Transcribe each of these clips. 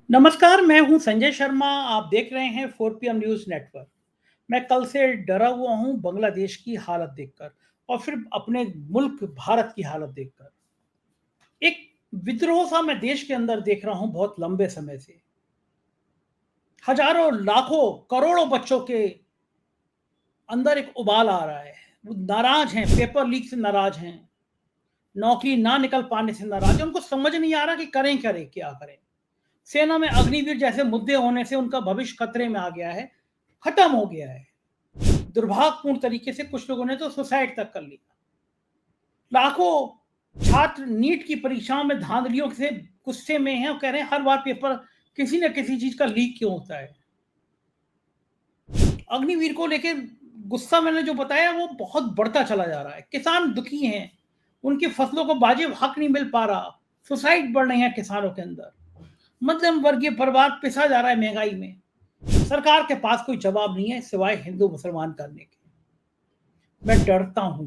नमस्कार, मैं हूं संजय शर्मा। आप देख रहे हैं 4 PM न्यूज़ नेटवर्क। मैं कल से डरा हुआ हूं बांग्लादेश की हालत देखकर और फिर अपने मुल्क भारत की हालत देखकर। एक विद्रोह सा मैं देश के अंदर देख रहा हूं बहुत लंबे समय से। हज़ारों, लाखों, करोड़ों बच्चों के अंदर एक उबाल आ रहा है। वो नाराज़ हैं, पेपर लीक से नाराज़ हैं, नौकरी ना निकल पाने से नाराज़ हैं। उनको समझ नहीं आ रहा कि करें क्या करें? सेना में अग्निवीर जैसे मुद्दे होने से उनका भविष्य खतरे में आ गया है, खत्म हो गया है। दुर्भाग्यपूर्ण तरीके से कुछ लोगों ने तो सुसाइड तक कर लिया। लाखों छात्र नीट की परीक्षाओं में धांधलियों से गुस्से में हैं और कह रहे हैं हर बार पेपर किसी न किसी चीज का लीक क्यों होता है। अग्निवीर को लेके गुस्सा मैंने जो बताया वो बहुत बढ़ता चला जा रहा है। किसान दुखी हैं, उनकी फसलों को वाजिब हक नहीं मिल पा रहा। सुसाइड बढ़ रही है किसानों के अंदर। मध्यम वर्गीय परिवार पिसा जा रहा है महंगाई में। सरकार के पास कोई जवाब नहीं है सिवाय हिंदू मुसलमान करने के। मैं डरता हूं,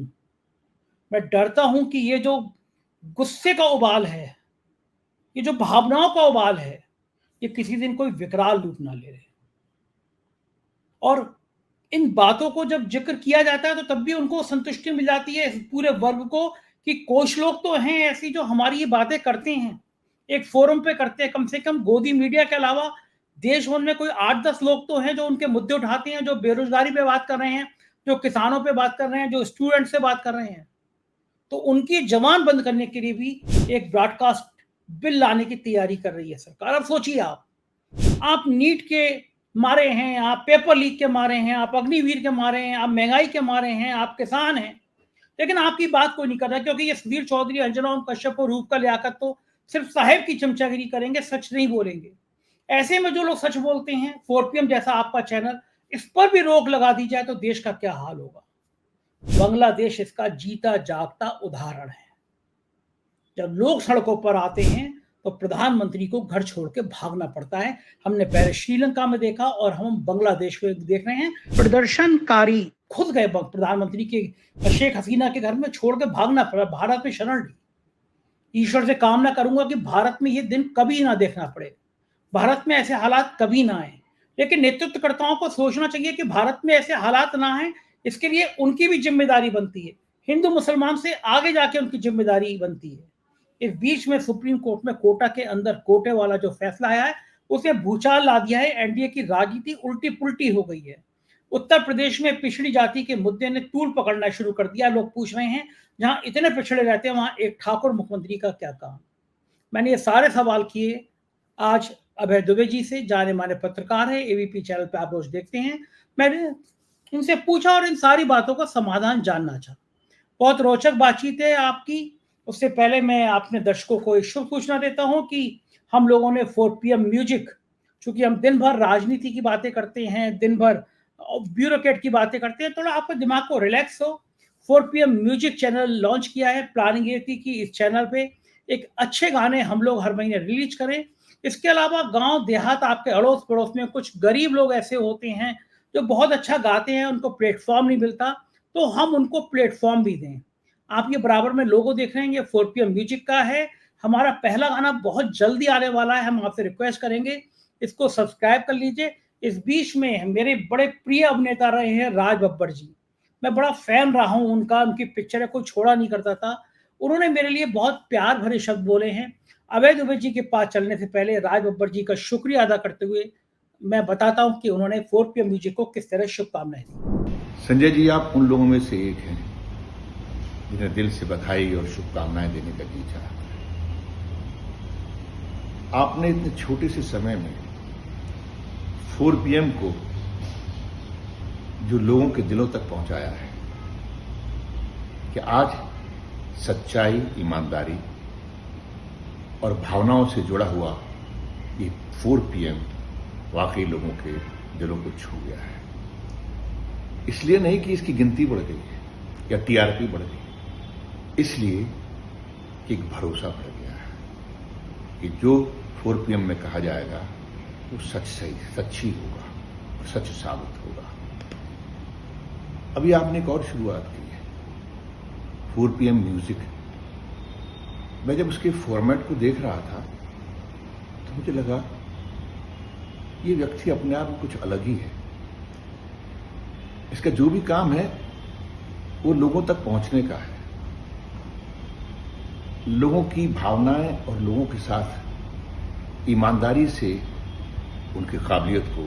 मैं डरता हूं कि ये जो गुस्से का उबाल है, ये जो भावनाओं का उबाल है, ये किसी दिन कोई विकराल रूप ना ले ले। और इन बातों को जब जिक्र किया जाता है तो तब भी उनको संतुष्टि मिल जाती है इस पूरे वर्ग को कि कुछ लोग तो हैं ऐसी जो हमारी ये बातें करते हैं, एक फोरम पे करते हैं। कम से कम गोदी मीडिया के अलावा देश भर में कोई 8-10 लोग तो हैं जो उनके मुद्दे उठाते हैं, जो बेरोजगारी पे बात कर रहे हैं, जो किसानों पे बात कर रहे हैं, जो स्टूडेंट से बात कर रहे हैं। तो उनकी जबान बंद करने के लिए भी एक ब्रॉडकास्ट बिल लाने की तैयारी कर रही है सरकार। अब सोचिए आप नीट के मारे हैं, आप पेपर लीक के मारे हैं, आप अग्निवीर के मारे हैं, आप महंगाई के मारे हैं, आप किसान हैं, लेकिन आपकी बात कोई नहीं कर रहा क्योंकि ये सुधीर चौधरी, अंजना ओम कश्यप और रूप का लियाकत तो सिर्फ साहेब की चमचागिरी करेंगे, सच नहीं बोलेंगे। ऐसे में जो लोग सच बोलते हैं, 4PM जैसा आपका चैनल, इस पर भी रोक लगा दी जाए तो देश का क्या हाल होगा। बांग्लादेश इसका जीता जागता उदाहरण है। जब लोग सड़कों पर आते हैं तो प्रधानमंत्री को घर छोड़ के भागना पड़ता है। हमने पहले श्रीलंका में देखा और हम बांग्लादेश में देख रहे हैं। प्रदर्शनकारी खुद गए प्रधानमंत्री के शेख हसीना के घर में छोड़ के भागना पड़ा, भारत में शरण ली। ईश्वर से कामना करूंगा कि भारत में ये दिन कभी ना देखना पड़े, भारत में ऐसे हालात कभी ना आए। लेकिन नेतृत्वकर्ताओं को सोचना चाहिए कि भारत में ऐसे हालात ना आए, इसके लिए उनकी भी जिम्मेदारी बनती है। हिंदू मुसलमान से आगे जाके उनकी जिम्मेदारी बनती है। इस बीच में सुप्रीम कोर्ट में कोटा के अंदर कोटे वाला जो फैसला आया है उसने भूचाल ला दिया है। एनडीए की राजनीति उल्टी पुल्टी हो गई है। उत्तर प्रदेश में पिछड़ी जाति के मुद्दे ने तूल पकड़ना शुरू कर दिया। लोग पूछ रहे हैं जहां इतने पिछड़े रहते हैं वहां एक ठाकुर मुख्यमंत्री का क्या काम। मैंने ये सारे सवाल किए आज अभय दुबे जी से, जाने माने पत्रकार है, एबीपी चैनल पे आप रोज देखते हैं। मैंने इनसे पूछा और इन सारी बातों का समाधान जानना चाहा। बहुत रोचक बातचीत है आपकी। उससे पहले मैं अपने दर्शकों को एक शुभ सूचना देता हूं कि हम लोगों ने 4PM म्यूजिक, चूंकि हम दिन भर राजनीति की बातें करते हैं, दिन भर ब्यूरोक्रेट की बातें करते हैं, थोड़ा आपके दिमाग को रिलैक्स हो, 4PM म्यूजिक चैनल लॉन्च किया है। प्लानिंग ये थी कि इस चैनल पे एक अच्छे गाने हम लोग हर महीने रिलीज करें। इसके अलावा गांव देहात, आपके अड़ोस पड़ोस में कुछ गरीब लोग ऐसे होते हैं जो बहुत अच्छा गाते हैं, उनको प्लेटफॉर्म नहीं मिलता, तो हम उनको प्लेटफॉर्म भी दें। आप ये बराबर में लोगो देख रहे हैं, ये 4PM म्यूजिक का है। हमारा पहला गाना बहुत जल्दी आने वाला है, हम आपसे रिक्वेस्ट करेंगे इसको सब्सक्राइब कर लीजिए। इस बीच में मेरे बड़े प्रिय अभिनेता रहे हैं राज बब्बर जी। मैं बड़ा फैन रहा हूं उनका, उनकी पिक्चर कोई छोड़ा नहीं करता था। उन्होंने मेरे लिए बहुत प्यार भरे शब्द बोले हैं। अभय दुबे जी के पास चलने से पहले राज बब्बर जी का शुक्रिया अदा करते हुए मैं बताता हूं कि उन्होंने 4PM म्यूजिक को किस तरह शुभकामनाएं दी। संजय जी, आप उन लोगों में से एक हैं जिन्हें दिल से बधाई और शुभकामनाएं देने का जी चाहता है। आपने इतने छोटे से समय में 4PM को जो लोगों के दिलों तक पहुंचाया है कि आज सच्चाई, ईमानदारी और भावनाओं से जुड़ा हुआ ये 4PM वाकई लोगों के दिलों को छू गया है। इसलिए नहीं कि इसकी गिनती बढ़ गई है या टीआरपी बढ़ गई, इसलिए कि एक भरोसा बढ़ गया है कि जो 4PM में कहा जाएगा वो सच्ची होगा और सच साबित होगा। अभी आपने एक और शुरुआत की है, 4PM म्यूजिक। मैं जब उसके फॉर्मेट को देख रहा था तो मुझे लगा ये व्यक्ति अपने आप में कुछ अलग ही है। इसका जो भी काम है वो लोगों तक पहुंचने का है, लोगों की भावनाएं और लोगों के साथ ईमानदारी से उनकी काबिलियत को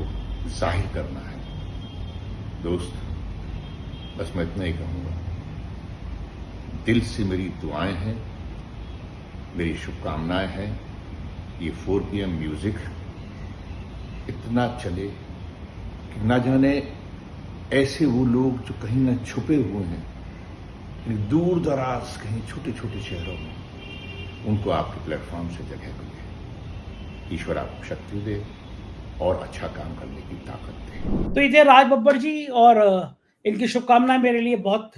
जाहिर करना है। दोस्त, बस मैं इतना ही कहूंगा, दिल से मेरी दुआएं हैं, मेरी शुभकामनाएं हैं। ये 4 PM म्यूजिक इतना चले कि ना जाने ऐसे वो लोग जो कहीं ना छुपे हुए हैं, दूर दराज कहीं छोटे छोटे शहरों में, उनको आपके प्लेटफॉर्म से जगह मिले। ईश्वर आपको शक्ति दे और अच्छा काम करने की ताकत दे। तो ये राज बब्बर जी, और इनकी शुभकामनाएं मेरे लिए बहुत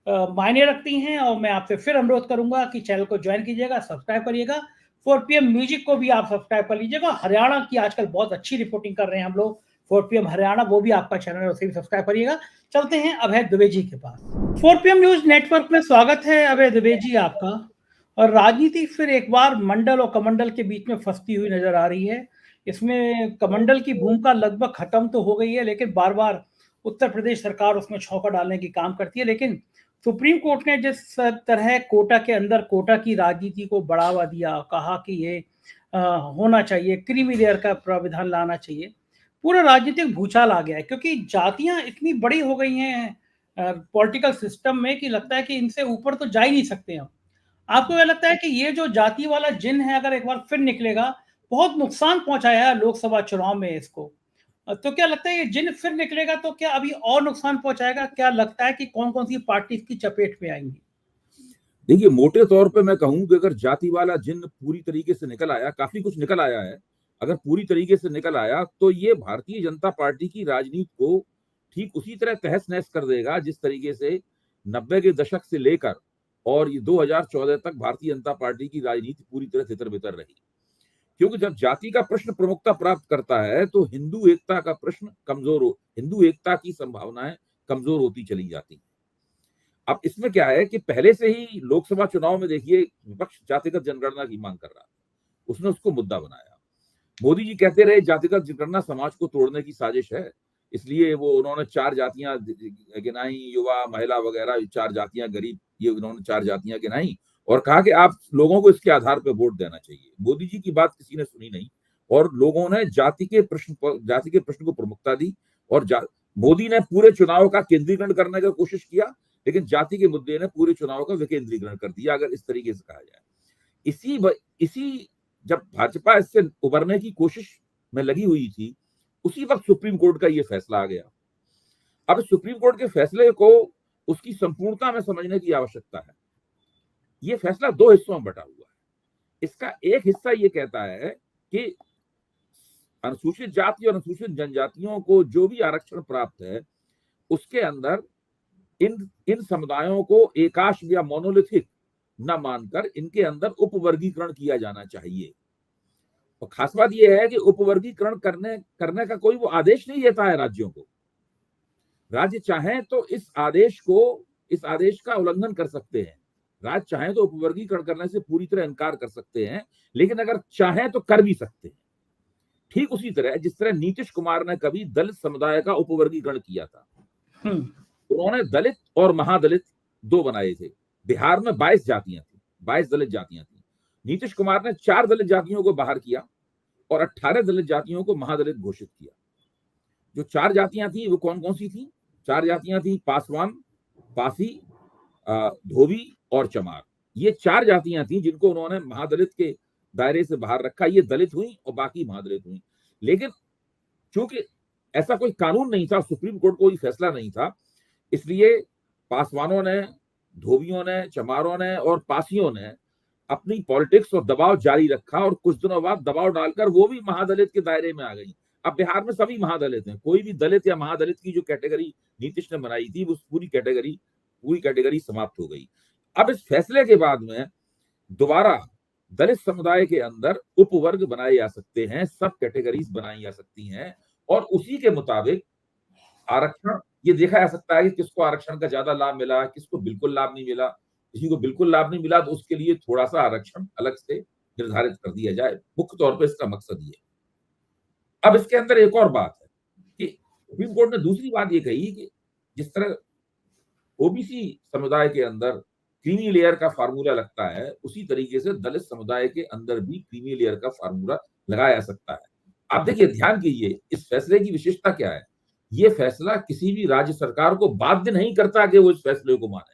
मायने रखती हैं, और मैं आपसे फिर अनुरोध करूंगा कि चैनल को ज्वाइन कीजिएगा, सब्सक्राइब करिएगा। 4 PM म्यूजिक को भी आप सब्सक्राइब कर लीजिएगा। हरियाणा की आजकल बहुत अच्छी रिपोर्टिंग कर रहे हैं हम लोग, 4 PM हरियाणा, वो भी आपका चैनल है, उसे भी सब्सक्राइब करिएगा। चलते हैं अभय दुबे जी के पास। 4 PM न्यूज नेटवर्क में स्वागत है अभय दुबे जी आपका। और राजनीति फिर एक बार मंडल और कमंडल के बीच में फंसती हुई नजर आ रही है। इसमें कमंडल की भूमिका लगभग खत्म तो हो गई है, लेकिन बार बार उत्तर प्रदेश सरकार उसमें छौंका डालने की काम करती है। लेकिन सुप्रीम कोर्ट ने जिस तरह कोटा के अंदर कोटा की राजनीति को बढ़ावा दिया, कहा कि ये होना चाहिए, क्रीमी लेयर का प्राविधान लाना चाहिए, पूरा राजनीतिक भूचाल आ गया है। क्योंकि जातियां इतनी बड़ी हो गई हैं पॉलिटिकल सिस्टम में कि लगता है कि इनसे ऊपर तो जा ही नहीं सकते हम। आपको क्या लगता है कि ये जो जाति वाला जिन है, अगर एक बार फिर निकलेगा, बहुत नुकसान पहुंचाया है लोकसभा चुनाव में इसको, तो क्या लगता है ये जिन फिर निकलेगा तो क्या अभी और नुकसान पहुंचाएगा? क्या लगता है कि कौन कौन सी पार्टी इसकी चपेट में आएंगी? देखिए, मोटे तौर पे मैं कहूं कि अगर जाति वाला जिन पूरी तरीके से निकल आया, काफी कुछ निकल आया है, अगर पूरी तरीके से निकल आया तो ये भारतीय जनता पार्टी की राजनीति को ठीक उसी तरह तहस नहस कर देगा जिस तरीके से 90 के दशक से लेकर और ये 2014 तक भारतीय जनता पार्टी की राजनीति पूरी तरह तितर बितर रही। क्योंकि जब जाति का प्रश्न प्रमुखता प्राप्त करता है तो हिंदू एकता का प्रश्न हिंदू एकता की संभावनाएं कमजोर होती चली जाती। अब इसमें क्या है कि पहले से ही लोकसभा चुनाव में देखिए विपक्ष जातिगत जनगणना की मांग कर रहा था, उसने उसको मुद्दा बनाया। मोदी जी कहते रहे जातिगत जनगणना समाज को तोड़ने की साजिश है, इसलिए वो उन्होंने 4 जातियां गिनाई, युवा, महिला वगैरह 4 जातियां, गरीब, ये उन्होंने 4 जातियां गिनाई और कहा कि आप लोगों को इसके आधार पर वोट देना चाहिए। मोदी जी की बात किसी ने सुनी नहीं और लोगों ने जाति के प्रश्न को प्रमुखता दी और मोदी ने पूरे चुनाव का केंद्रीकरण करने की कोशिश किया, लेकिन जाति के मुद्दे ने पूरे चुनाव का विकेंद्रीकरण कर दिया, अगर इस तरीके से कहा जाए। इसी जब भाजपा इससे उबरने की कोशिश में लगी हुई थी, उसी वक्त सुप्रीम कोर्ट का ये फैसला आ गया। अब सुप्रीम कोर्ट के फैसले को उसकी संपूर्णता में समझने की आवश्यकता है। ये फैसला 2 हिस्सों में बटा हुआ है। इसका एक हिस्सा ये कहता है कि अनुसूचित जाति और अनुसूचित जनजातियों को जो भी आरक्षण प्राप्त है उसके अंदर इन समुदायों को एकाश या मोनोलिथिक न मानकर इनके अंदर उपवर्गीकरण किया जाना चाहिए। और खास बात यह है कि उपवर्गीकरण करने का कोई वो आदेश नहीं देता है राज्यों को। राज्य चाहें तो इस आदेश का उल्लंघन कर सकते हैं। राज्य चाहें तो उपवर्गीकरण करने से पूरी तरह इनकार कर सकते हैं, लेकिन अगर चाहें तो कर भी सकते हैं। ठीक उसी तरह जिस तरह नीतीश कुमार ने कभी दलित समुदाय का उपवर्गीकरण किया था। उन्होंने दलित और महादलित 2 बनाए थे। बिहार में 22 जातियां थी, 22 दलित जातियां थी। नीतीश कुमार ने 4 दलित जातियों को बाहर किया और 18 दलित जातियों को महादलित घोषित किया। जो 4 जातियां थी वो कौन कौन सी थी? 4 जातियां थी पासवान, पासी, धोबी और चमार। ये 4 जातियां थी जिनको उन्होंने महादलित के दायरे से बाहर रखा। ये दलित हुई और बाकी महादलित हुई। लेकिन चूंकि ऐसा कोई कानून नहीं था, सुप्रीम कोर्ट कोई फैसला नहीं था, इसलिए पासवानों ने, धोबियों ने, चमारों ने और पासियों ने अपनी पॉलिटिक्स और दबाव जारी रखा और कुछ दिनों बाद दबाव डालकर वो भी महादलित के दायरे में आ गई। अब बिहार में सभी महादलित हैं। कोई भी दलित या महादलित की जो कैटेगरी नीतीश ने बनाई थी वो पूरी कैटेगरी समाप्त हो गई। अब इस फैसले के बाद में दोबारा दलित समुदाय के अंदर उपवर्ग बनाए जा सकते हैं, सब कैटेगरीज बनाई जा सकती हैं और उसी के मुताबिक आरक्षण ये देखा जा सकता है कि किसको आरक्षण का ज्यादा लाभ मिला, किसको बिल्कुल लाभ नहीं मिला। किसी को बिल्कुल लाभ नहीं मिला तो उसके लिए थोड़ा सा आरक्षण अलग से निर्धारित कर दिया जाए। मुख्य तौर पर इसका मकसद ये। अब इसके अंदर एक और बात है कि सुप्रीम कोर्ट ने दूसरी बात ये कही कि जिस तरह ओबीसी समुदाय के अंदर क्रीमी लेयर का फार्मूला लगता है, उसी तरीके से दलित समुदाय के अंदर भी क्रीमी लेयर का फार्मूला लगाया जा सकता है। आप देखिए, ध्यान कीजिए, इस फैसले की विशेषता क्या है। ये फैसला किसी भी राज्य सरकार को बाध्य नहीं करता कि वो इस फैसले को माने,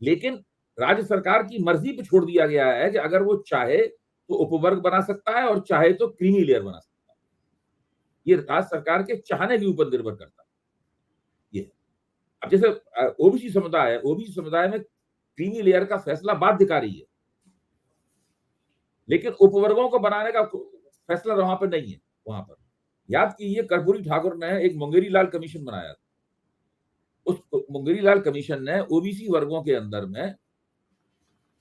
लेकिन राज्य सरकार की मर्जी पर छोड़ दिया गया है कि अगर वो चाहे तो उपवर्ग बना सकता है और चाहे तो क्रीमी लेयर बना सकता है। ये राज्य सरकार के चाहने के ऊपर निर्भर करता है। ये अब जैसे ओबीसी समुदाय में क्रीमी लेयर का फैसला बाध्यकारी है, लेकिन उपवर्गों को बनाने का फैसला वहां पर नहीं है। वहां पर याद कीजिए, कर्पूरी ठाकुर ने एक मुंगेरी लाल कमीशन बनाया था। उस मुंगेरी लाल कमीशन ने ओबीसी वर्गों के अंदर में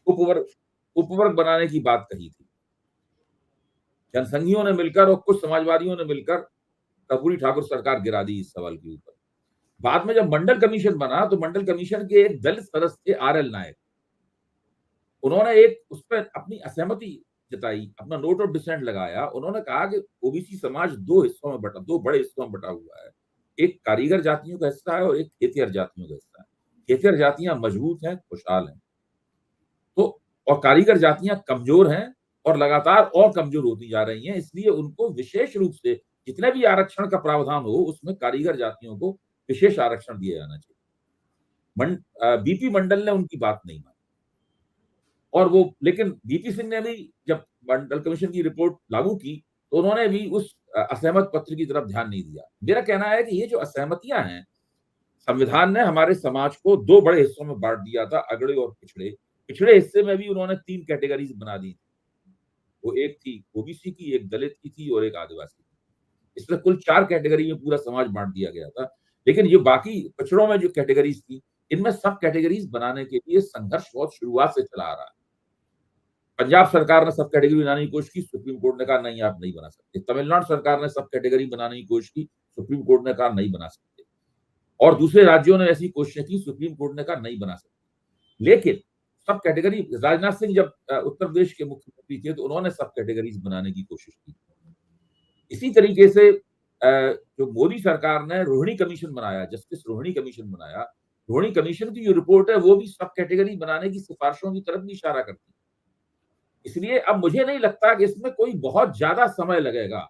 उपवर्ग बनाने की बात कही थी। जनसंघियों ने मिलकर और कुछ समाजवादियों ने मिलकर कर्पूरी ठाकुर सरकार गिरा दी इस सवाल के ऊपर। बाद में जब मंडल कमीशन बना तो मंडल कमीशन के एक दलित सदस्य थे आरएल नायक। उन्होंने एक उस पर अपनी असहमति जताई, अपना नोट ऑफ डिसेंट लगाया। उन्होंने कहा कि ओबीसी समाज दो बड़े हिस्सों में बटा हुआ है। एक कारीगर जातियों का हिस्सा है और एक खेतिहर जातियों का हिस्सा है। खेतिहर जातियां मजबूत हैं, खुशहाल हैं, तो और कारीगर जातियां कमजोर हैं और लगातार और कमजोर होती जा रही हैं। इसलिए उनको विशेष रूप से जितने भी आरक्षण का प्रावधान हो, उसमें कारीगर जातियों को विशेष आरक्षण दिया जाना चाहिए। बीपी मंडल ने उनकी बात नहीं मानी, और वो लेकिन बीपी सिंह ने भी जब मंडल कमीशन की रिपोर्ट लागू की तो उन्होंने भी उस असहमत पत्र की तरफ ध्यान नहीं दिया। मेरा कहना है कि ये जो असहमतियां हैं, संविधान ने हमारे समाज को दो बड़े हिस्सों में बांट दिया था, अगड़े और पिछड़े। पिछड़े हिस्से में भी उन्होंने 3 कैटेगरीज बना दी। वो एक थी ओबीसी की, एक दलित की थी और एक आदिवासी की। इसमें कुल 4 कैटेगरी में पूरा समाज बांट दिया गया था। लेकिन ये बाकी पिछड़ों में जो कैटेगरीज थी, इनमें सब कैटेगरीज बनाने के लिए संघर्ष बहुत शुरुआत से चला आ रहा है। पंजाब सरकार ने सब कैटेगरी बनाने की कोशिश की, सुप्रीम कोर्ट ने कहा नहीं, आप नहीं बना सकते। तमिलनाडु सरकार ने सब कैटेगरी बनाने की कोशिश की, सुप्रीम कोर्ट ने कहा नहीं बना सकते। और दूसरे राज्यों ने ऐसी कोशिशें की, सुप्रीम कोर्ट ने कहा नहीं बना सकते। लेकिन सब कैटेगरी, राजनाथ सिंह जब उत्तर प्रदेश के मुख्यमंत्री थे तो उन्होंने सब कैटेगरीज बनाने की कोशिश की। इसी तरीके से जो मोदी सरकार ने रोहिणी कमीशन बनाया, जस्टिस रोहिणी कमीशन बनाया, रोहिणी कमीशन की जो रिपोर्ट है वो भी सब कैटेगरी बनाने की सिफारिशों की तरफ भी इशारा करती है। इसलिए अब मुझे नहीं लगता कि इसमें कोई बहुत ज्यादा समय लगेगा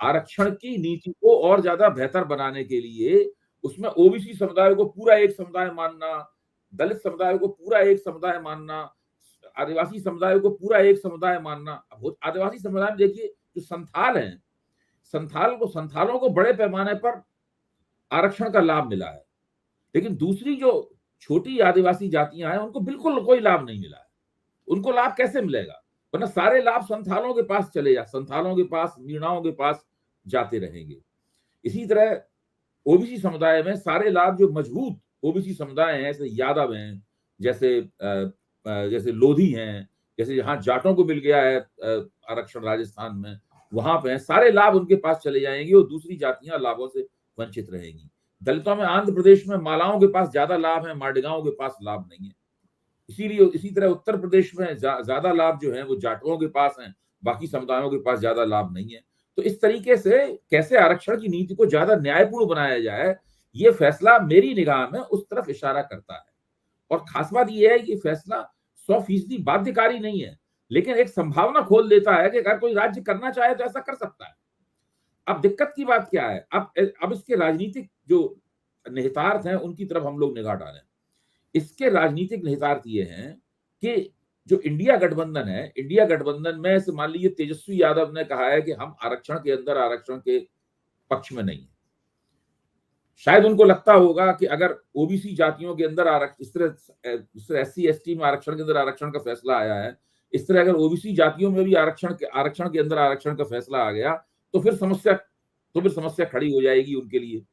आरक्षण की नीति को और ज्यादा बेहतर बनाने के लिए। उसमें ओबीसी समुदाय को पूरा एक समुदाय मानना, दलित समुदाय को पूरा एक समुदाय मानना, आदिवासी समुदाय को पूरा एक समुदाय मानना। आदिवासी समुदाय में देखिए, जो संथाल हैं, संथालों को बड़े पैमाने पर आरक्षण का लाभ मिला है, लेकिन दूसरी जो छोटी आदिवासी जातियां हैं उनको बिल्कुल कोई लाभ नहीं मिला है। उनको लाभ कैसे मिलेगा? वरना सारे लाभ संथालों के पास चले जा, संथालों के पास, मीणाओं के पास जाते रहेंगे। इसी तरह ओबीसी समुदाय में सारे लाभ जो मजबूत ओबीसी समुदाय हैं, जैसे यादव हैं, जैसे लोधी हैं, जैसे जहां जाटों को मिल गया है आरक्षण राजस्थान में, वहां पे सारे लाभ उनके पास चले जाएंगे और दूसरी जातियां लाभों से वंचित रहेंगी। दलितों में आंध्र प्रदेश में मालाओं के पास ज्यादा लाभ है, मारडिगाओं के पास लाभ नहीं है। इसीलिए इसी तरह उत्तर प्रदेश में ज्यादा लाभ जो है वो जाटुओं के पास हैं, बाकी समुदायों के पास ज्यादा लाभ नहीं है। तो इस तरीके से कैसे आरक्षण की नीति को ज्यादा न्यायपूर्ण बनाया जाए, ये फैसला मेरी निगाह में उस तरफ इशारा करता है। और खास बात यह है कि फैसला 100% बाध्यकारी नहीं है, लेकिन एक संभावना खोल देता है कि अगर कोई राज्य करना चाहे तो ऐसा कर सकता है। अब दिक्कत की बात क्या है, अब इसके राजनीतिक जो निहितार्थ हैं उनकी तरफ हम लोग निगाह डालें। इसके राजनीतिक निहितार्थ ये हैं कि जो इंडिया गठबंधन है, इंडिया गठबंधन में से मान लीजिए तेजस्वी यादव ने कहा है कि हम आरक्षण के अंदर आरक्षण के पक्ष में नहीं है। शायद उनको लगता होगा कि अगर ओबीसी जातियों के अंदर इस तरह SC ST में आरक्षण के अंदर आरक्षण का फैसला आया है, इस तरह अगर ओबीसी जातियों में भी आरक्षण के अंदर आरक्षण का फैसला आ गया तो फिर समस्या खड़ी हो जाएगी उनके लिए।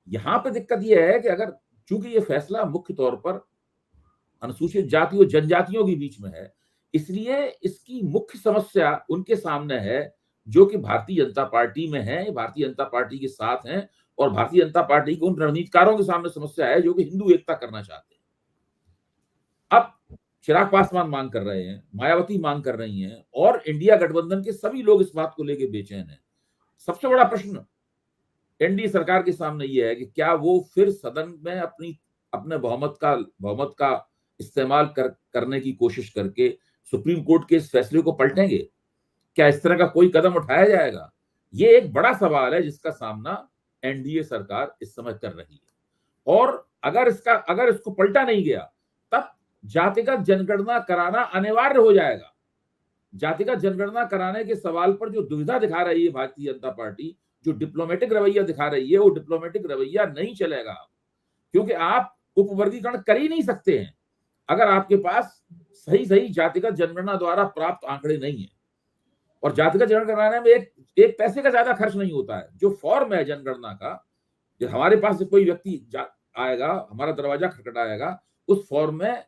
यहां पे दिक्कत यह है कि अगर चूंकि ये फैसला मुख्य तौर पर अनुसूचित जाति और जनजातियों के बीच में है, इसलिए इसकी मुख्य समस्या उनके सामने है जो कि भारतीय जनता पार्टी में है, भारतीय जनता पार्टी के साथ हैं, और भारतीय जनता पार्टी के उन रणनीतिकारों के सामने समस्या है जो कि हिंदू एकता करना चाहते हैं। अब चिराग पासवान मांग कर रहे हैं, मायावती मांग कर रही हैं, और इंडिया गठबंधन के सभी लोग इस बात को लेकर बेचैन हैं। सबसे बड़ा प्रश्न एनडीए सरकार के सामने यह है कि क्या वो फिर सदन में अपने बहुमत का इस्तेमाल करने की कोशिश करके सुप्रीम कोर्ट के इस फैसले को पलटेंगे? क्या इस तरह का कोई कदम उठाया जाएगा? ये एक बड़ा सवाल है जिसका सामना एनडीए सरकार इस समय कर रही है। और अगर इसको पलटा नहीं गया, तब जातिगत जनगणना कराना अनिवार्य हो जाएगा। जातिगत जनगणना कराने के सवाल पर जो दुविधा दिखा रही है भारतीय जनता पार्टी, जो डिप्लोमेटिक रवैया दिखा रही है, वो डिप्लोमेटिक रवैया नहीं चलेगा, क्योंकि आप उपवर्गीकरण कर ही नहीं सकते हैं अगर आपके पास सही जातिगत जनगणना द्वारा प्राप्त आंकड़े नहीं है। और जातिगत जनगणना कराने में एक पैसे का ज्यादा खर्च नहीं होता है। जो फॉर्म है जनगणना का, जो हमारे पास से कोई व्यक्ति आएगा, हमारा दरवाजा खटखटाएगा, उस फॉर्म में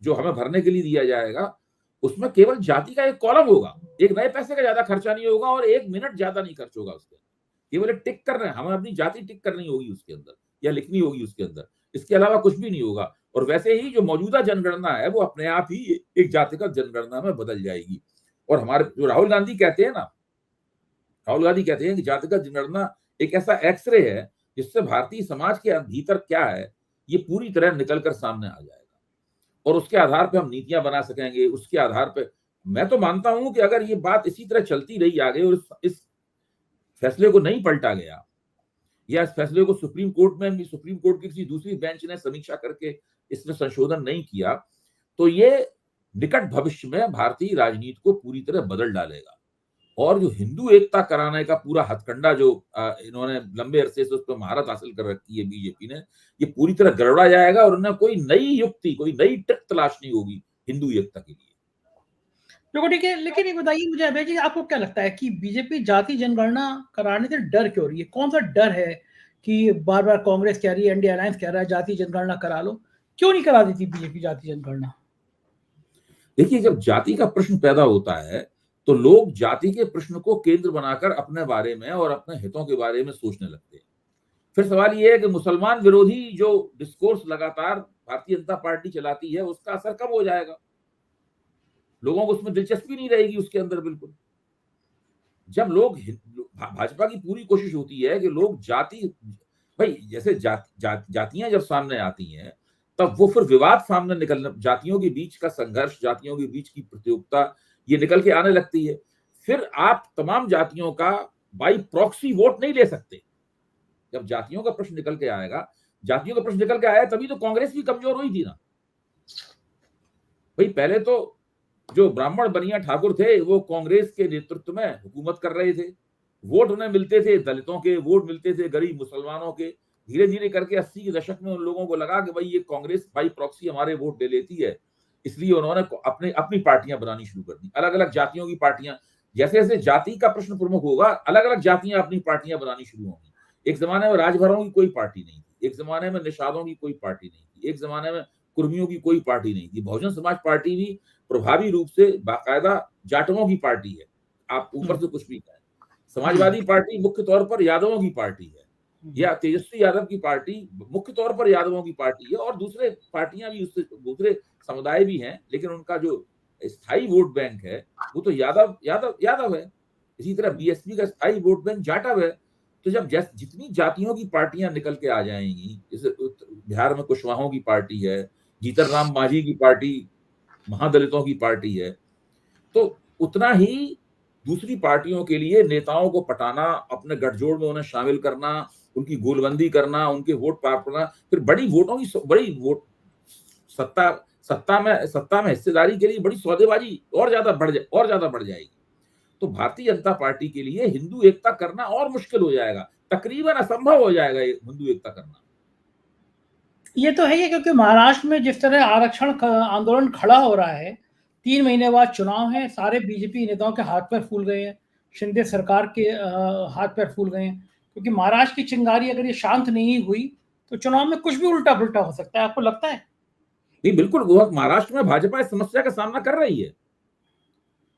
जो हमें भरने के लिए दिया जाएगा, उसमें केवल जाति का एक कॉलम होगा। एक नए पैसे का ज्यादा खर्चा नहीं होगा और 1 मिनट ज्यादा नहीं खर्च होगा उसके। केवल एक टिक कर रहे हैं, हमें अपनी जाति टिक करनी होगी उसके अंदर या लिखनी होगी उसके अंदर, इसके अलावा कुछ भी नहीं होगा। और वैसे ही जो मौजूदा जनगणना है वो अपने आप ही एक जातिगत जनगणना में बदल जाएगी। और हमारे जो राहुल गांधी कहते हैं कि जातिगत जनगणना एक ऐसा एक्सरे है जिससे भारतीय समाज के भीतर क्या है ये पूरी तरह निकलकर सामने आ जाएगा, और उसके आधार पर हम नीतियां बना सकेंगे। उसके आधार पर मैं तो मानता हूं कि अगर ये बात इसी तरह चलती रही आगे और इस फैसले को नहीं पलटा गया, या इस फैसले को सुप्रीम कोर्ट की किसी दूसरी बेंच ने समीक्षा करके इसमें संशोधन नहीं किया, तो ये निकट भविष्य में भारतीय राजनीति को पूरी तरह बदल डालेगा। और जो हिंदू एकता कराने का पूरा हथकंडा जो इन्होंने लंबे अरसे से उस पर महारत हासिल कर रखी है बीजेपी ने, ये पूरी तरह गड़बड़ा जाएगा और उन्हें कोई नई युक्ति, कोई नई ट्रिक तलाशनी होगी हिंदू एकता के लिए। देखो ठीक है, लेकिन ये बताइए मुझे अभय जी, आपको क्या लगता है कि बीजेपी जाति जनगणना कराने से डर क्यों रही है? कौन सा डर है कि बार बार कांग्रेस कह रही है, इंडिया अलायंस कह रहा है जाति जनगणना करा लो, क्यों नहीं करा देती बीजेपी जाति जनगणना? देखिए, जब जाति का प्रश्न पैदा होता है तो लोग जाति के प्रश्न को केंद्र बनाकर अपने बारे में और अपने हितों के बारे में सोचने लगते हैं। फिर सवाल यह है कि मुसलमान विरोधी जो डिस्कोर्स लगातार भारतीय जनता पार्टी चलाती है उसका असर कब हो जाएगा? लोगों को उसमें दिलचस्पी नहीं रहेगी उसके अंदर बिल्कुल। जब लोग भाजपा की पूरी कोशिश होती है कि लोग भाई जैसे जातियां जब सामने आती हैं तब वो फिर विवाद सामने निकलना, जातियों के बीच का संघर्ष, जातियों के बीच की प्रतियोगिता ये निकल के आने लगती है। फिर आप तमाम जातियों का बाई प्रॉक्सी वोट नहीं ले सकते। जब जातियों का प्रश्न निकल के आया तभी तो कांग्रेस भी कमजोर हुई थी ना भाई। पहले तो जो ब्राह्मण बनिया ठाकुर थे वो कांग्रेस के नेतृत्व में हुकूमत कर रहे थे, वोट उन्हें मिलते थे, दलितों के वोट मिलते थे, गरीब मुसलमानों के। धीरे धीरे करके 80 के दशक में उन लोगों को लगा कि भाई ये कांग्रेस बाई प्रॉक्सी हमारे वोट ले लेती है, इसलिए उन्होंने अपनी पार्टियां बनानी शुरू कर दी, अलग अलग जातियों की पार्टियां। जैसे जैसे जाति का प्रश्न प्रमुख होगा, अलग अलग जातियां अपनी पार्टियां बनानी शुरू होंगी। एक जमाने में राजभरों की कोई पार्टी नहीं थी, एक जमाने में निषादों की कोई पार्टी नहीं थी, एक जमाने में कुर्मियों की कोई पार्टी नहीं थी। बहुजन समाज पार्टी भी प्रभावी रूप से बाकायदा जाटों की पार्टी है, आप ऊपर से कुछ भी कहें। समाजवादी पार्टी मुख्य तौर पर यादवों की पार्टी है, या तेजस्वी यादव की पार्टी मुख्य तौर पर यादवों की पार्टी है, और दूसरे पार्टियां भी, उससे दूसरे समुदाय भी हैं, लेकिन उनका जो स्थायी वोट बैंक है वो तो यादव है। इसी तरह बीएसपी का स्थायी वोट बैंक जाटव है। तो जब जितनी जातियों की पार्टियां निकल के आ जाएंगी, जैसे बिहार में कुशवाहों की पार्टी है, जीतन राम मांझी की पार्टी महादलितों की पार्टी है, तो उतना ही दूसरी पार्टियों के लिए नेताओं को पटाना, अपने गठजोड़ में उन्हें शामिल करना, उनकी गोलबंदी करना, उनके वोट प्राप्त करना, फिर बड़ी वोट सत्ता में हिस्सेदारी के लिए बड़ी सौदेबाजी और ज्यादा बढ़ जाएगी। तो भारतीय जनता पार्टी के लिए हिंदू एकता करना और मुश्किल हो जाएगा, तकरीबन असंभव हो जाएगा हिंदू एकता करना। ये तो है ही, क्योंकि महाराष्ट्र में जिस तरह आरक्षण आंदोलन खड़ा हो रहा है, 3 महीने बाद चुनाव है, सारे बीजेपी नेताओं के हाथ पैर फूल गए हैं, शिंदे सरकार के हाथ पैर फूल गए हैं, क्योंकि महाराष्ट्र की चिंगारी अगर ये शांत नहीं हुई तो चुनाव में कुछ भी उल्टा पुल्टा हो सकता है। आपको लगता है? नहीं, बिल्कुल। वो महाराष्ट्र में भाजपा इस समस्या का सामना कर रही है।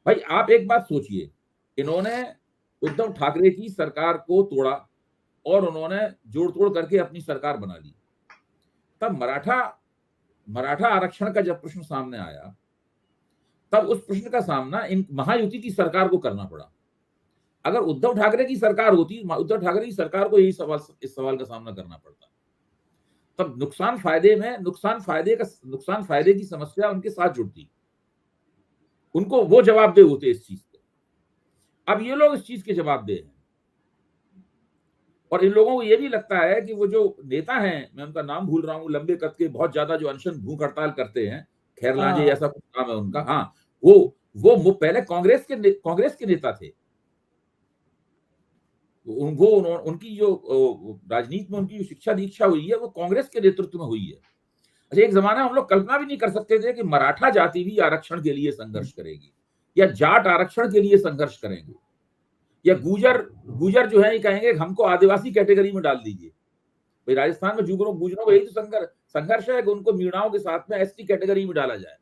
भाई आप एक बात सोचिए, इन्होंने उद्धव ठाकरे की सरकार को तोड़ा और उन्होंने जोड़ तोड़ करके अपनी सरकार बना ली। तब मराठा आरक्षण का जब प्रश्न सामने आया, तब उस प्रश्न का सामना इन महायुति की सरकार को करना पड़ा। अगर उद्धव ठाकरे की सरकार होती, उद्धव ठाकरे की सरकार को इस सवाल का सामना करना पड़ता। तब नुकसान फायदे की समस्या उनके साथ जुड़ती, उनको वो जवाबदेह होते इस चीज के। अब ये लोग इस चीज के जवाबदेह हैं, और इन लोगों को ये भी लगता है कि वो जो नेता हैं, मैं उनका नाम भूल रहा हूँ, लंबे कद के, बहुत ज्यादा जो अनशन भूख हड़ताल करते हैं, खैरलांजे हाँ ऐसा कुछ नाम है उनका, हाँ, वो पहले कांग्रेस के नेता थे। उनकी जो राजनीति में उनकी जो शिक्षा दीक्षा हुई है वो कांग्रेस के नेतृत्व में हुई है। अच्छा, एक जमाना हम लोग कल्पना भी नहीं कर सकते थे कि मराठा जाति भी आरक्षण के लिए संघर्ष करेगी, या जाट आरक्षण के लिए संघर्ष करेंगे, या गुजर जो है ये कहेंगे हमको आदिवासी कैटेगरी में डाल दीजिए। भाई राजस्थान में गुजरों का यही तो संघर्ष है कि उनको मीणाओं के साथ में एसटी कैटेगरी में डाला जाए।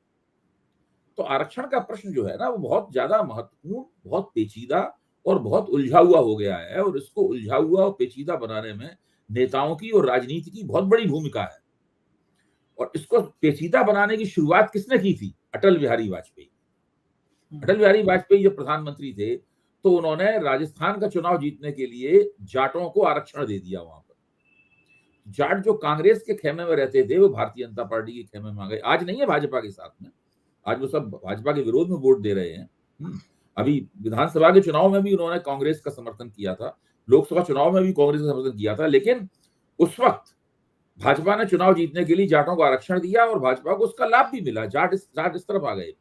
तो आरक्षण का प्रश्न जो है ना, वो बहुत ज्यादा महत्वपूर्ण, बहुत पेचीदा और बहुत उलझा हुआ हो गया है, और इसको उलझा हुआ और पेचीदा बनाने में नेताओं की और राजनीति की बहुत बड़ी भूमिका है। और इसको पेचीदा बनाने की शुरुआत किसने की थी? अटल बिहारी वाजपेयी। अटल बिहारी वाजपेयी जब प्रधानमंत्री थे तो उन्होंने राजस्थान का चुनाव जीतने के लिए जाटों को आरक्षण दे दिया। वहां पर जाट जो कांग्रेस के खेमे में रहते थे वो भारतीय जनता पार्टी के खेमे में आ गए। आज नहीं है भाजपा के साथ में, आज वो सब भाजपा के विरोध में वोट दे रहे हैं। अभी विधानसभा के चुनाव में भी उन्होंने कांग्रेस का समर्थन किया था, लोकसभा चुनाव में भी कांग्रेस का समर्थन किया था, लेकिन उस वक्त भाजपा ने चुनाव जीतने के लिए जाटों को आरक्षण दिया और भाजपा को उसका लाभ भी मिला। जाट इस तरफ आ गए।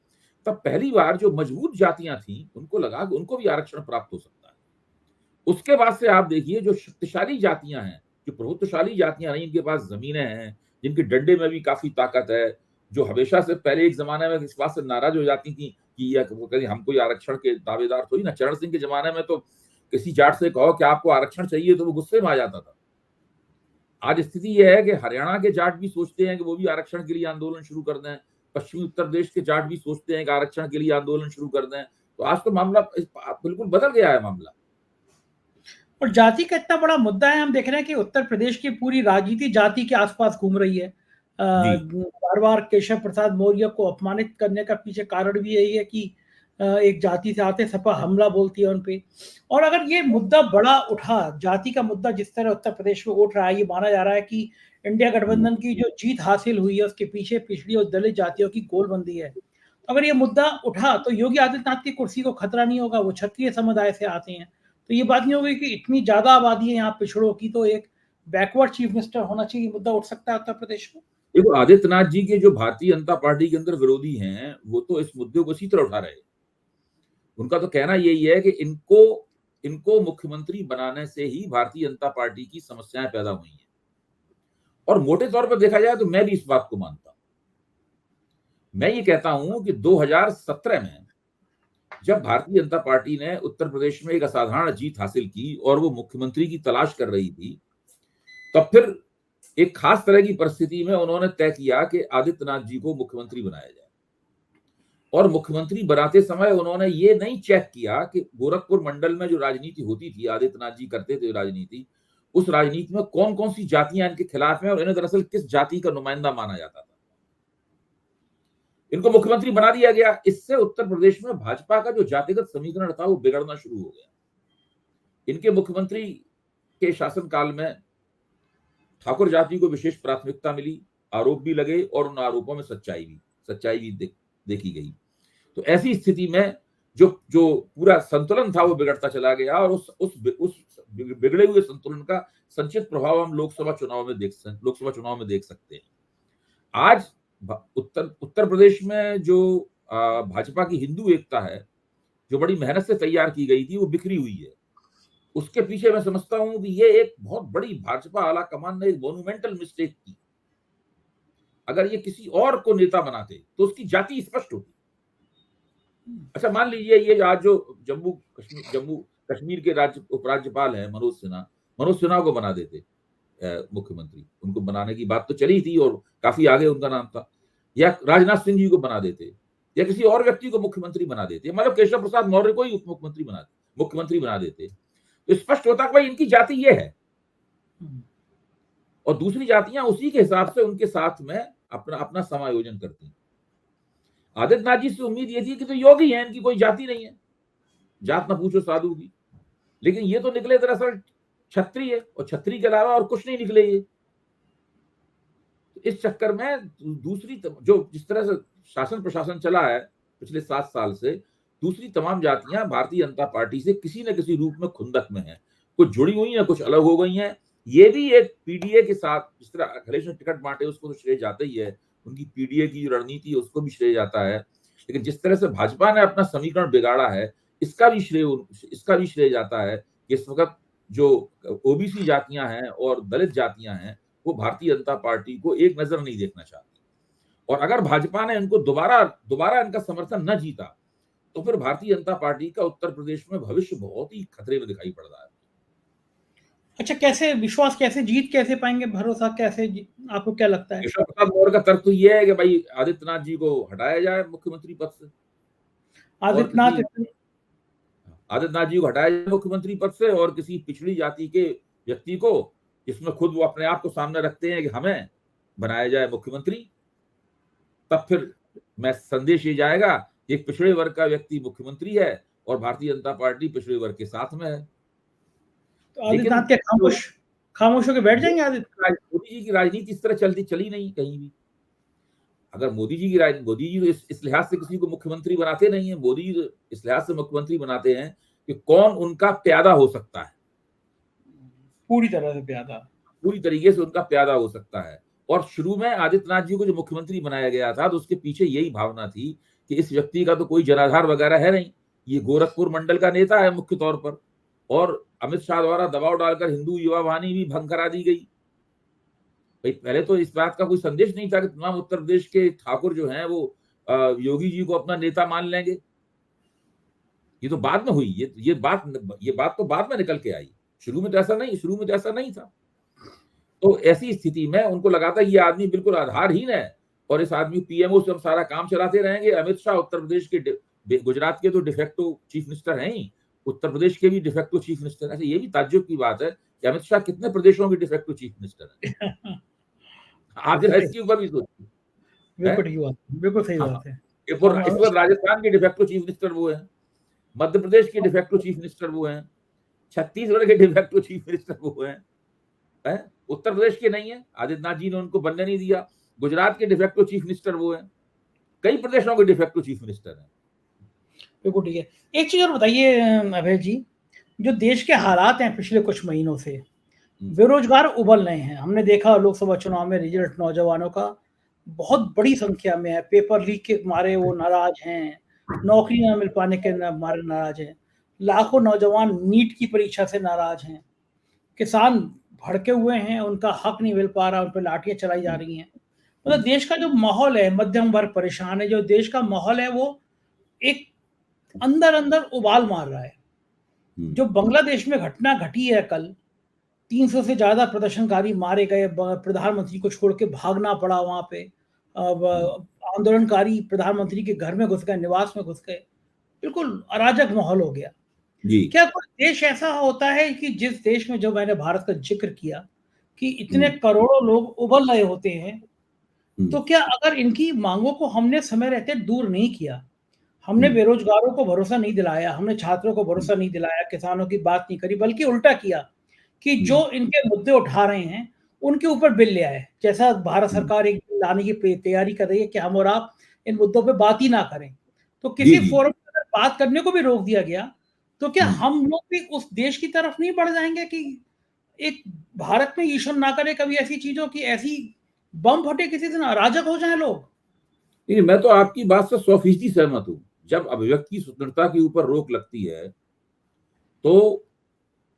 तब पहली बार जो मजबूत जातियां थी उनको लगा कि उनको भी आरक्षण प्राप्त हो सकता है। उसके बाद से आप देखिए जो शक्तिशाली जातियां हैं, जो प्रभुत्वशाली जातियां रही, इनके पास जमीनें हैं, जिनके डंडे में भी काफी ताकत है, जो हमेशा से पहले एक जमाने में इस बात से नाराज हो जाती थी कि वो कहीं हम कोई आरक्षण के दावेदार थोड़ी ना। चरण सिंह के जमाने में तो किसी जाट से कहो कि आपको आरक्षण चाहिए तो वो गुस्से में आ जाता था। आज स्थिति यह है कि हरियाणा के जाट भी सोचते हैं कि वो भी आरक्षण के लिए आंदोलन शुरू कर दें, पश्चिमी उत्तर प्रदेश के जाट भी सोचते हैं कि आरक्षण के लिए आंदोलन शुरू कर दें। तो आज तो मामला बिल्कुल बदल गया है मामला। और जाति का इतना बड़ा मुद्दा है, हम देख रहे हैं कि उत्तर प्रदेश की पूरी राजनीति जाति के आसपास घूम रही है। बार बार केशव प्रसाद मौर्य को अपमानित करने का पीछे कारण भी यही है कि एक जाति से आते सपा हमला बोलती है उनपे। और अगर ये मुद्दा बड़ा उठा, जाति का मुद्दा जिस तरह उत्तर प्रदेश में उठ रहा है, ये माना जा रहा है कि इंडिया गठबंधन की जो जीत हासिल हुई है उसके पीछे पिछड़ी और दलित जातियों की गोलबंदी है। तो अगर ये मुद्दा उठा तो योगी आदित्यनाथ की कुर्सी को खतरा नहीं होगा, वो क्षत्रिय समुदाय से आते हैं। तो ये बात नहीं होगी कि इतनी ज्यादा आबादी है यहाँ पिछड़ों की, तो एक बैकवर्ड चीफ मिनिस्टर होना चाहिए, मुद्दा उठ सकता है उत्तर प्रदेश में। देखो, आदित्यनाथ जी के जो भारतीय जनता पार्टी के अंदर विरोधी हैं वो तो इस मुद्दे को इसी तरह उठा रहे हैं। उनका तो कहना यही है कि इनको मुख्यमंत्री बनाने से ही भारतीय जनता पार्टी की समस्याएं पैदा हुई हैं। और मोटे तौर पर देखा जाए तो मैं भी इस बात को मानता हूं। मैं ये कहता हूं कि 2017 में जब भारतीय जनता पार्टी ने उत्तर प्रदेश में एक असाधारण जीत हासिल की और वो मुख्यमंत्री की तलाश कर रही थी, तब फिर एक खास तरह की परिस्थिति में उन्होंने तय किया कि आदित्यनाथ जी को मुख्यमंत्री बनाया जाए। और मुख्यमंत्री बनाते समय उन्होंने ये नहीं चेक किया कि गोरखपुर मंडल में जो राजनीति होती थी, आदित्यनाथ जी करते थे राजनीति, उस राजनीति में कौन कौन सी जातियां इनके खिलाफ हैं और इन्हें दरअसल किस जाति का नुमाइंदा माना जाता था। इनको मुख्यमंत्री बना दिया गया। इससे उत्तर प्रदेश में भाजपा का जो जातिगत समीकरण था वो बिगड़ना शुरू हो गया। इनके मुख्यमंत्री के शासनकाल में ठाकुर जाति को विशेष प्राथमिकता मिली, आरोप भी लगे और उन आरोपों में सच्चाई भी देखी गई। तो ऐसी स्थिति में जो पूरा संतुलन था वो बिगड़ता चला गया, और उस बिगड़े हुए संतुलन का संचित प्रभाव हम लोकसभा चुनाव में देख सकते हैं। आज उत्तर प्रदेश में जो भाजपा की हिंदू एकता है, जो बड़ी मेहनत से तैयार की गई थी, वो बिखरी हुई है। उसके पीछे मैं समझता हूं कि ये एक बहुत बड़ी भाजपा आला कमान ने एक मोन्यूमेंटल मिस्टेक की। अगर ये किसी और को नेता बनाते तो उसकी जाति स्पष्ट होती। अच्छा, मान लीजिए ये आज जो जम्मू कश्मीर के उपराज्यपाल हैं मनोज सिन्हा को बना देते मुख्यमंत्री। उनको बनाने की बात तो चली थी और काफी आगे उनका नाम था। या राजनाथ सिंह जी को बना देते, या किसी और व्यक्ति को मुख्यमंत्री बना देते, मतलब केशव प्रसाद मौर्य को ही मुख्यमंत्री बना देते, तो स्पष्ट होता कि भाई इनकी जाति ये है और दूसरी जातियां उसी के हिसाब से उनके साथ में अपना अपना समायोजन करती हैं। आदित्यनाथ जी से उम्मीद ये थी कि तो योगी हैं, इनकी कोई जाति नहीं है, जात ना पूछो साधु की, लेकिन ये तो निकले दरअसल छत्री है, और छत्री के अलावा और कुछ नहीं निकले ये। इस चक्कर में दूसरी जो जिस तरह से शासन प्रशासन चला है पिछले 7 साल से, दूसरी तमाम जातियां भारतीय जनता पार्टी से किसी न किसी रूप में खुंदक में हैं, कुछ जुड़ी हुई हैं, कुछ अलग हो गई हैं। ये भी एक पीडीए के साथ, जिस तरह अखिलेश ने टिकट बांटे उसको तो श्रेय जाता ही है, उनकी पीडीए की रणनीति है उसको भी श्रेय जाता है, लेकिन जिस तरह से भाजपा ने अपना समीकरण बिगाड़ा है इसका भी श्रेय जाता है। इस वक्त जो ओबीसी जातियां हैं और दलित जातियां हैं वो भारतीय जनता पार्टी को एक नजर नहीं देखना चाहती, और अगर भाजपा ने इनको दोबारा इनका समर्थन न जीता तो फिर भारतीय जनता पार्टी का उत्तर प्रदेश में भविष्य बहुत ही खतरे में दिखाई पड़ रहा है। अच्छा, कैसे विश्वास, कैसे जीत कैसे पाएंगे, भरोसा कैसे, आपको क्या लगता है? केशव प्रसाद मौर्य का तर्क तो यह है कि भाई आदित्यनाथ जी को हटाया जाए मुख्यमंत्री पद से, आदित्यनाथ जी को हटाया जाए मुख्यमंत्री पद से, और किसी पिछड़ी जाति के व्यक्ति को, जिसमें खुद वो अपने आप को सामने रखते हैं कि हमें बनाया जाए मुख्यमंत्री, तब फिर मैं संदेश ये जाएगा एक पिछड़े वर्ग का व्यक्ति मुख्यमंत्री है और भारतीय जनता पार्टी पिछड़े वर्ग के साथ में है। तो आदित्यनाथ के खामोश होकर बैठ जाएंगे? मोदी जी की राजनीति इस तरह चली नहीं कहीं भी। अगर मोदी जी तो इस लिहाज से किसी को मुख्यमंत्री बनाते नहीं है, मोदी जी इस लिहाज से मुख्यमंत्री बनाते हैं कि कौन उनका प्यादा हो सकता है, पूरी तरह से प्यादा, पूरी तरीके से उनका प्यादा हो सकता है। और शुरू में आदित्यनाथ जी को जो मुख्यमंत्री बनाया गया था तो उसके पीछे यही भावना थी कि इस व्यक्ति का तो कोई जनाधार वगैरह है नहीं, ये गोरखपुर मंडल का नेता है मुख्य तौर पर, और अमित शाह द्वारा दबाव डालकर हिंदू युवा वाहिनी भी भंग करा दी गई। भाई पहले तो इस बात का कोई संदेश नहीं था कि तमाम उत्तर प्रदेश के ठाकुर जो हैं वो योगी जी को अपना नेता मान लेंगे। ये तो बाद में हुई, ये बात तो बाद में निकल के आई, शुरू में तो ऐसा नहीं था। तो ऐसी स्थिति में उनको लगा था ये आदमी बिल्कुल आधारहीन है और इस आदमी पीएमओ से हम सारा काम चलाते रहेंगे। अमित शाह उत्तर प्रदेश के, गुजरात के तो डिफेक्टो चीफ मिनिस्टर हैं ही, उत्तर प्रदेश के भी डिफेक्टो चीफ मिनिस्टर। अच्छा, ये भी ताज्जुब की बात है कि अमित शाह कितने प्रदेशों के डिफेक्टो चीफ मिनिस्टर हैं? आप जरा इसके ऊपर भी सोचिए। बिल्कुल सही बात है। इस वक्त राजस्थान के डिफेक्टो चीफ मिनिस्टर वो हैं, मध्य प्रदेश के डिफेक्टो चीफ मिनिस्टर वो हैं, छत्तीसगढ़ के डिफेक्टो चीफ मिनिस्टर वो हैं, उत्तर प्रदेश के नहीं है, आदित्यनाथ जी ने उनको बनने नहीं दिया। गुजरात के डिफेक्टो चीफ मिनिस्टर वो हैं, कई प्रदेशों के डिफेक्टो चीफ मिनिस्टर हैं। बिल्कुल ठीक है। एक चीज और बताइए अभय जी, जो देश के हालात हैं पिछले कुछ महीनों से, बेरोजगार उबल रहे हैं। हमने देखा लोकसभा चुनाव में रिजल्ट नौजवानों का बहुत बड़ी संख्या में है, पेपर लीक के मारे वो नाराज हैं, नौकरी न मिल पाने के मारे नाराज हैं, लाखों नौजवान नीट की परीक्षा से नाराज हैं, किसान भड़के हुए हैं, उनका हक नहीं मिल पा रहा, उन पर लाठियां चलाई जा रही हैं। मतलब देश का जो माहौल है, मध्यम वर्ग परेशान है, जो देश का माहौल है वो एक अंदर उबाल मार रहा है। जो बांग्लादेश में घटना घटी है कल, 300 से ज्यादा प्रदर्शनकारी मारे गए, प्रधानमंत्री को छोड़ के भागना पड़ा, वहां पे आंदोलनकारी प्रधानमंत्री के घर में घुस गए, निवास में घुस गए, बिल्कुल अराजक माहौल हो गया। क्या कोई देश ऐसा होता है कि जिस देश में, जो मैंने भारत का जिक्र किया कि इतने करोड़ों लोग उबल रहे होते हैं, तो क्या अगर इनकी मांगों को हमने समय रहते दूर नहीं किया, हमने बेरोजगारों को भरोसा नहीं दिलाया, हमने छात्रों को भरोसा नहीं दिलाया, किसानों की बात नहीं करी, बल्कि उल्टा किया कि जो इनके मुद्दे उठा रहे हैं उनके ऊपर बिल ले आए, जैसा भारत सरकार एक बिल लाने की तैयारी कर रही है कि हम और आप इन मुद्दों पे बात ही ना करें, तो किसी फोरम पर बात करने को भी रोक दिया गया, तो क्या हम लोग भी उस देश की तरफ नहीं बढ़ जाएंगे कि एक भारत में ईश्वर ना करे कभी ऐसी चीजों की, ऐसी बम फटे किसी दिन अराजक हो जाए लोग? नहीं, मैं तो आपकी बात से 100% सहमत हूं। जब अभिव्यक्ति की स्वतंत्रता के ऊपर रोक लगती है तो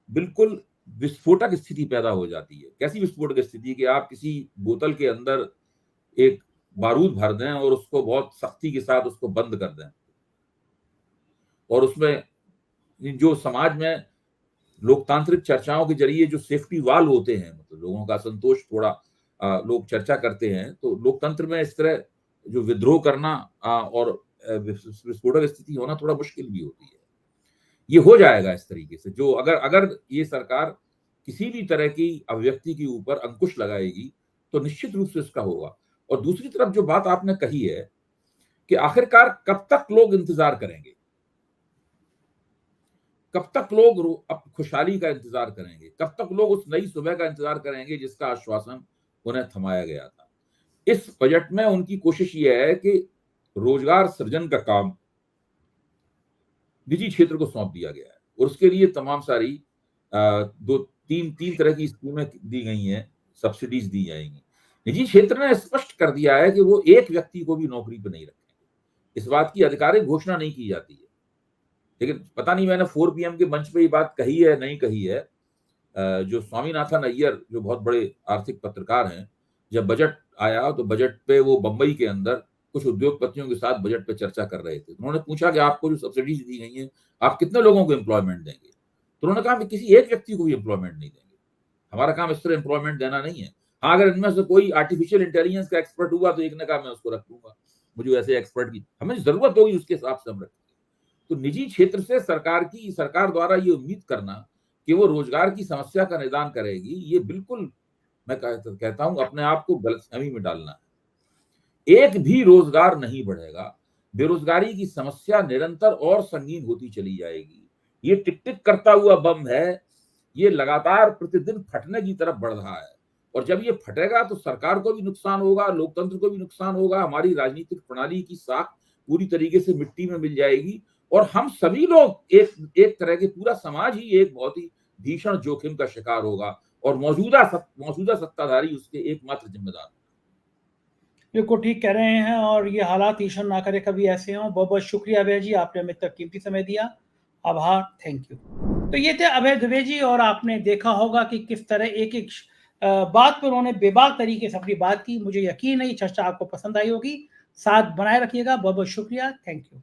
बिल्कुल विस्फोटक स्थिति पैदा हो जाती है। कैसी विस्फोटक स्थिति कि आप किसी बोतल के अंदर एक बारूद भर दें और उसको बहुत सख्ती के साथ उसको बंद कर दें, और उसमें जो समाज में लोकतांत्रिक चर्चाओं के जरिए जो सेफ्टी वाल होते हैं, मतलब लोगों का असंतोष थोड़ा लोग चर्चा करते हैं, तो लोकतंत्र में इस तरह जो विद्रोह करना और विस्फोटक स्थिति होना थोड़ा मुश्किल भी होती है। ये हो जाएगा इस तरीके से, जो अगर ये सरकार किसी भी तरह की अभिव्यक्ति के ऊपर अंकुश लगाएगी तो निश्चित रूप से इसका होगा। और दूसरी तरफ जो बात आपने कही है कि आखिरकार कब तक लोग इंतजार करेंगे, कब तक लोग अब खुशहाली का इंतजार करेंगे, कब तक लोग उस नई सुबह का इंतजार करेंगे जिसका आश्वासन उन्हें थमाया गया था। इस बजट में उनकी कोशिश यह है कि रोजगार सृजन का काम निजी क्षेत्र को सौंप दिया गया है और उसके लिए तमाम सारी तीन तरह की स्कीमें दी गई हैं, सब्सिडीज दी जाएंगी। निजी क्षेत्र ने स्पष्ट कर दिया है कि वो एक व्यक्ति को भी नौकरी पर नहीं रखेंगे। इस बात की आधिकारिक घोषणा नहीं की जाती है, लेकिन पता नहीं मैंने 4 PM के मंच पे ये बात कही है नहीं कही है। जो स्वामीनाथन अय्यर जो बहुत बड़े आर्थिक पत्रकार हैं, जब बजट आया तो बजट पे वो बंबई के अंदर कुछ उद्योगपतियों के साथ बजट पे चर्चा कर रहे थे। उन्होंने पूछा कि आपको जो सब्सिडीज दी गई हैं आप कितने लोगों को एम्प्लॉयमेंट देंगे? तो उन्होंने कहा किसी एक व्यक्ति को भी एम्प्लॉयमेंट नहीं देंगे, हमारा काम इस तरह एम्प्लॉयमेंट देना नहीं है। हाँ, अगर इनमें से कोई आर्टिफिशियल इंटेलिजेंस का एक्सपर्ट हुआ तो एक ने कहा मैं उसको रख लूंगा, मुझे ऐसे एक्सपर्ट की हमें जरूरत होगी उसके हिसाब से हम रखेंगे। तो निजी क्षेत्र से सरकार द्वारा ये उम्मीद करना कि वो रोजगार की समस्या का निदान करेगी, ये बिल्कुल मैं कहता हूं अपने आप को गलतफहमी में डालना है। एक भी रोजगार नहीं बढ़ेगा, बेरोजगारी की समस्या निरंतर और संगीन होती चली जाएगी। ये टिक टिक करता हुआ बम है, ये लगातार प्रतिदिन फटने की तरफ बढ़ रहा है और जब ये फटेगा तो सरकार को भी नुकसान होगा, लोकतंत्र को भी नुकसान होगा, हमारी राजनीतिक प्रणाली की साख पूरी तरीके से मिट्टी में मिल जाएगी और हम सभी लोग एक तरह के पूरा समाज ही एक बहुत ही भीषण जोखिम का शिकार होगा और मौजूदा सत्ताधारी उसके एकमात्र जिम्मेदार। बिल्कुल ठीक कह रहे हैं और ये हालात ईश्वर ना करे कभी ऐसे हों। बहुत बहुत शुक्रिया अभय जी, आपने हमें तक कीमती समय दिया, आभार, थैंक यू। तो ये थे अभय दुबे जी और आपने देखा होगा कि किस तरह एक एक बात पर उन्होंने बेबाक तरीके से अपनी बात की। मुझे यकीन है ये चर्चा आपको पसंद आई होगी। साथ बनाए रखिएगा। बहुत बहुत शुक्रिया, थैंक यू।